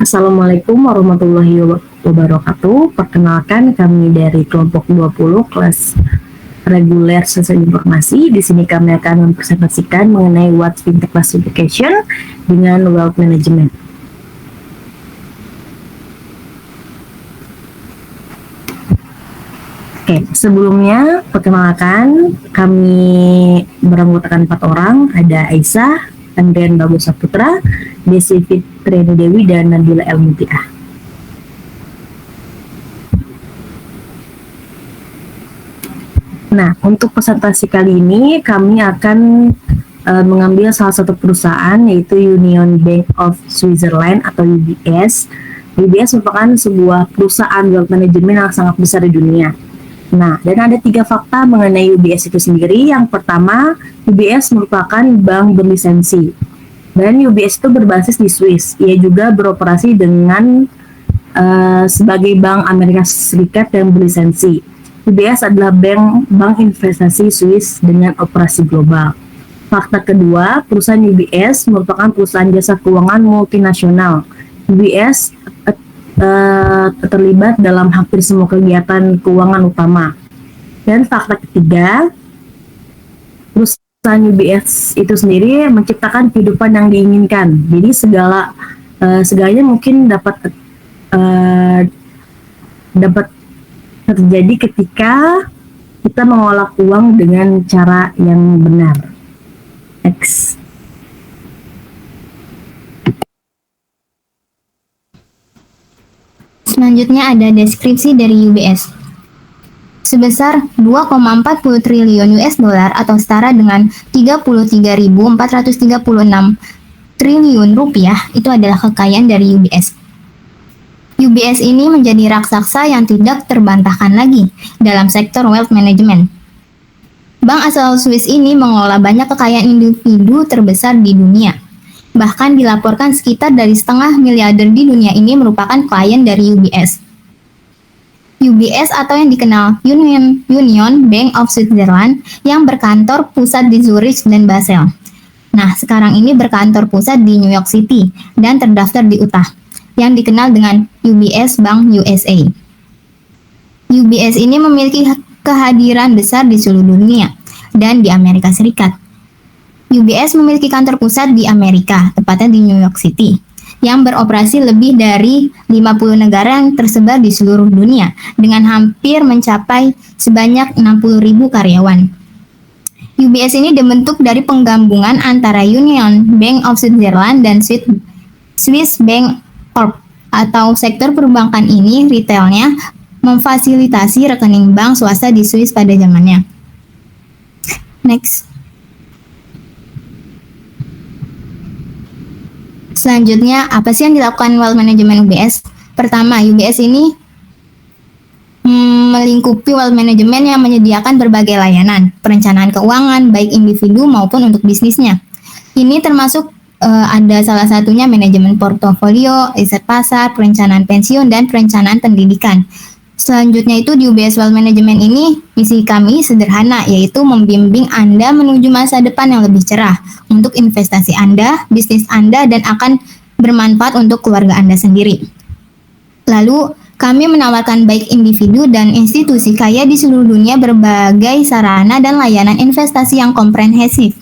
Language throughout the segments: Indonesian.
Assalamualaikum warahmatullahi wabarakatuh. Perkenalkan, kami dari kelompok 20 kelas reguler sesuai informasi. Di sini kami akan mempresentasikan mengenai what fintech classification dengan wealth management. Oke, sebelumnya perkenalkan, kami beranggotakan 4 orang. Ada Aisyah, Andrian Bagus Saputra, Desi Fitriani Dewi, dan Nabila Elmutiah. Nah, untuk presentasi kali ini kami akan mengambil salah satu perusahaan, yaitu Union Bank of Switzerland atau UBS. UBS merupakan sebuah perusahaan wealth management yang sangat besar di dunia. Nah, dan ada 3 fakta mengenai UBS itu sendiri. Yang pertama, UBS merupakan bank berlisensi. Dan UBS itu berbasis di Swiss. Ia juga beroperasi dengan sebagai bank Amerika Serikat yang berlisensi. UBS adalah bank investasi Swiss dengan operasi global. Fakta kedua, perusahaan UBS merupakan perusahaan jasa keuangan multinasional. UBS terlibat dalam hampir semua kegiatan keuangan utama. Dan fakta ketiga, perusahaan UBS itu sendiri menciptakan kehidupan yang diinginkan. Jadi segalanya mungkin dapat terjadi ketika kita mengolah uang dengan cara yang benar. Next. Selanjutnya ada deskripsi dari UBS. Sebesar 2,40 triliun US dollar atau setara dengan 33.436 triliun rupiah itu adalah kekayaan dari UBS. UBS ini menjadi raksasa yang tidak terbantahkan lagi dalam sektor wealth management. Bank asal Swiss ini mengelola banyak kekayaan individu terbesar di dunia. Bahkan dilaporkan sekitar dari 0,5 miliarder di dunia ini merupakan klien dari UBS. UBS atau yang dikenal Union Bank of Switzerland yang berkantor pusat di Zurich dan Basel. Nah, sekarang ini berkantor pusat di New York City dan terdaftar di Utah, yang dikenal dengan UBS Bank USA. UBS ini memiliki kehadiran besar di seluruh dunia dan di Amerika Serikat. UBS memiliki kantor pusat di Amerika, tepatnya di New York City, yang beroperasi lebih dari 50 negara yang tersebar di seluruh dunia, dengan hampir mencapai sebanyak 60.000 karyawan. UBS ini dibentuk dari penggabungan antara Union Bank of Switzerland dan Swiss Bank Corp. Atau sektor perbankan ini retailnya memfasilitasi rekening bank swasta di Swiss pada zamannya. Next. Selanjutnya, apa sih yang dilakukan wealth management UBS? Pertama, UBS ini melingkupi wealth management yang menyediakan berbagai layanan, perencanaan keuangan, baik individu maupun untuk bisnisnya. Ini termasuk ada salah satunya manajemen portofolio, riset pasar, perencanaan pensiun, dan perencanaan pendidikan. Selanjutnya itu di UBS Wealth Management ini, misi kami sederhana, yaitu membimbing Anda menuju masa depan yang lebih cerah untuk investasi Anda, bisnis Anda, dan akan bermanfaat untuk keluarga Anda sendiri. Lalu, kami menawarkan baik individu dan institusi kaya di seluruh dunia berbagai sarana dan layanan investasi yang komprehensif.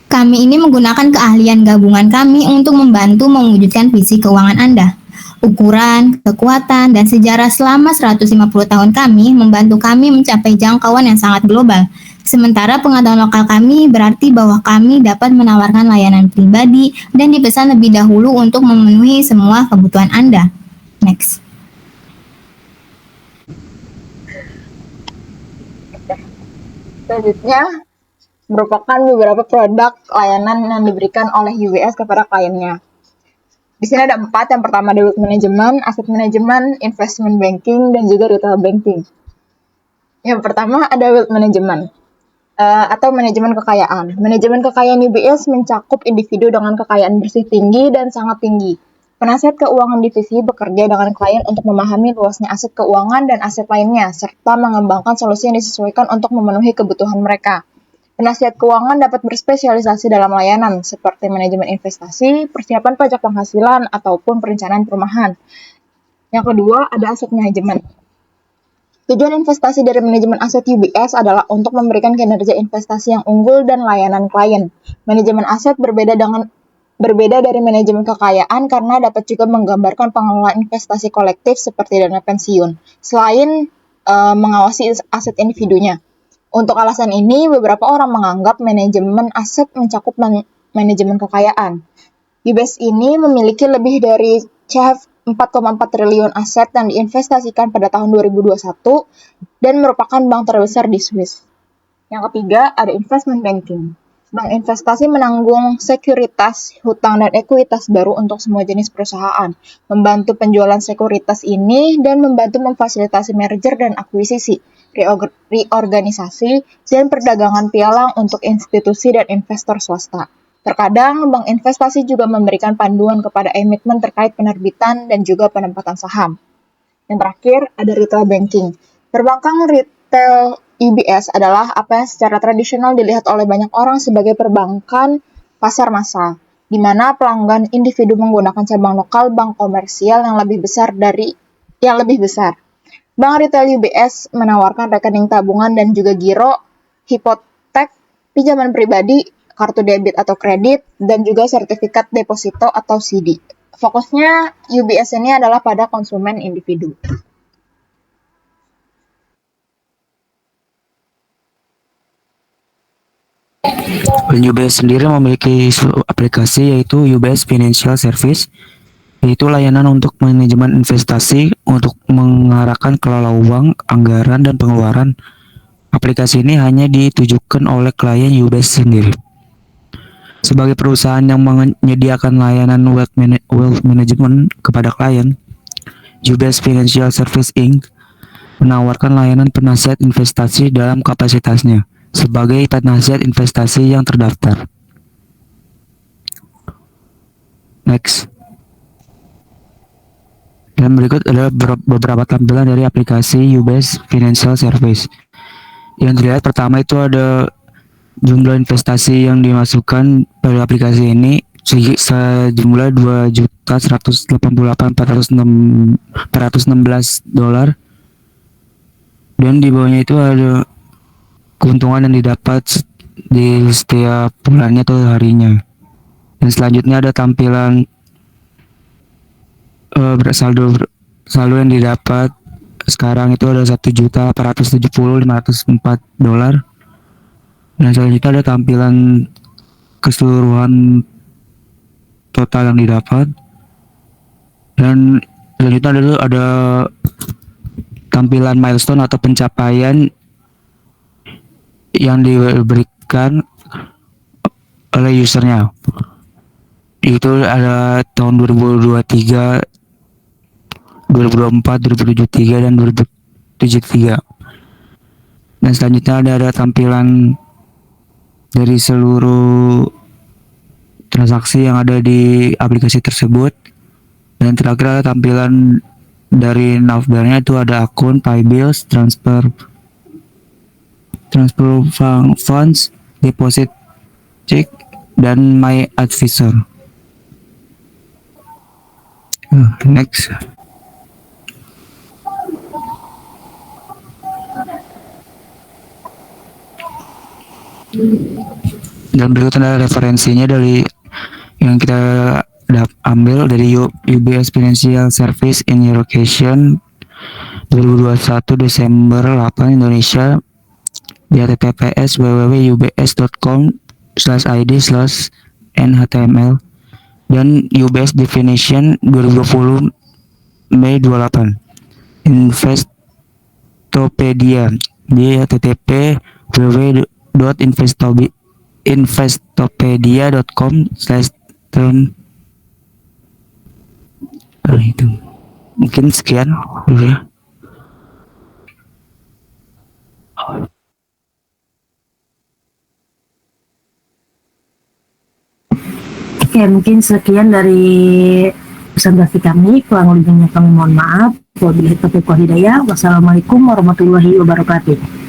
Kami ini menggunakan keahlian gabungan kami untuk membantu mewujudkan visi keuangan Anda. Ukuran, kekuatan, dan sejarah selama 150 tahun kami membantu kami mencapai jangkauan yang sangat global. Sementara pengetahuan lokal kami berarti bahwa kami dapat menawarkan layanan pribadi dan dipesan lebih dahulu untuk memenuhi semua kebutuhan Anda. Next. Selanjutnya, merupakan beberapa produk layanan yang diberikan oleh UBS kepada kliennya. Di sini ada 4. Yang pertama ada wealth management, asset management, investment banking, dan juga retail banking. Yang pertama ada wealth management atau manajemen kekayaan. Manajemen kekayaan UBS mencakup individu dengan kekayaan bersih tinggi dan sangat tinggi. Penasihat keuangan divisi bekerja dengan klien untuk memahami luasnya aset keuangan dan aset lainnya, serta mengembangkan solusi yang disesuaikan untuk memenuhi kebutuhan mereka. Penasihat keuangan dapat berspesialisasi dalam layanan seperti manajemen investasi, persiapan pajak penghasilan, ataupun perencanaan perumahan. Yang kedua, ada aset manajemen. Tujuan investasi dari manajemen aset UBS adalah untuk memberikan kinerja investasi yang unggul dan layanan klien. Manajemen aset berbeda dari manajemen kekayaan karena dapat juga menggambarkan pengelolaan investasi kolektif seperti dana pensiun, selain mengawasi aset individunya. Untuk alasan ini, beberapa orang menganggap manajemen aset mencakup manajemen kekayaan. UBS ini memiliki lebih dari 4,4 triliun aset yang diinvestasikan pada tahun 2021 dan merupakan bank terbesar di Swiss. Yang ketiga, ada investment banking. Bank investasi menanggung sekuritas, hutang, dan ekuitas baru untuk semua jenis perusahaan, membantu penjualan sekuritas ini, dan membantu memfasilitasi merger dan akuisisi, reorganisasi, dan perdagangan pialang untuk institusi dan investor swasta. Terkadang, bank investasi juga memberikan panduan kepada emiten terkait penerbitan dan juga penempatan saham. Yang terakhir, ada retail banking. Perbankan retail UBS adalah apa yang secara tradisional dilihat oleh banyak orang sebagai perbankan pasar massal, di mana pelanggan individu menggunakan cabang lokal bank komersial yang lebih besar. Bank retail UBS menawarkan rekening tabungan dan juga giro, hipotek, pinjaman pribadi, kartu debit atau kredit, dan juga sertifikat deposito atau CD. Fokusnya UBS ini adalah pada konsumen individu. UBS sendiri memiliki aplikasi yaitu UBS Financial Service, yaitu layanan untuk manajemen investasi untuk mengarahkan kelola uang, anggaran, dan pengeluaran. Aplikasi ini hanya ditujukan oleh klien UBS sendiri. Sebagai perusahaan yang menyediakan layanan wealth management kepada klien, UBS Financial Service Inc. menawarkan layanan penasihat investasi dalam kapasitasnya sebagai penasihat investasi yang terdaftar. Next. Dan berikut adalah beberapa tampilan dari aplikasi UBS Financial Service. Yang dilihat pertama itu ada jumlah investasi yang dimasukkan pada aplikasi ini sejumlah $2.188.416 dan di bawahnya itu ada keuntungan yang didapat di setiap bulannya atau harinya. Dan selanjutnya ada tampilan saldo yang didapat sekarang itu ada $1.870.504. Dan selanjutnya ada tampilan keseluruhan total yang didapat. Dan selanjutnya ada tampilan milestone atau pencapaian yang diberikan oleh usernya. Itu ada tahun 2023, 2024, 2073, dan 2073. Dan selanjutnya ada tampilan dari seluruh transaksi yang ada di aplikasi tersebut. Dan terakhir ada tampilan dari navbarnya, itu ada akun, pay bills, transfer funds, deposit check, dan my advisor. Next. Dan berikut adalah referensinya dari yang kita ambil dari UBS Financial Service in Education 2021 Desember 8 Indonesia di https www.ubs.com/id/nhtml dan UBS Definition 2020 Mei 28 Investopedia di http www.investopedia.com/term. Itu mungkin sekian dulu ya. Oke, mungkin sekian dari presentasi kami. Kurang lebihnya kami mohon maaf. Wabillahi taufiq wal hidayah. Wassalamualaikum warahmatullahi wabarakatuh.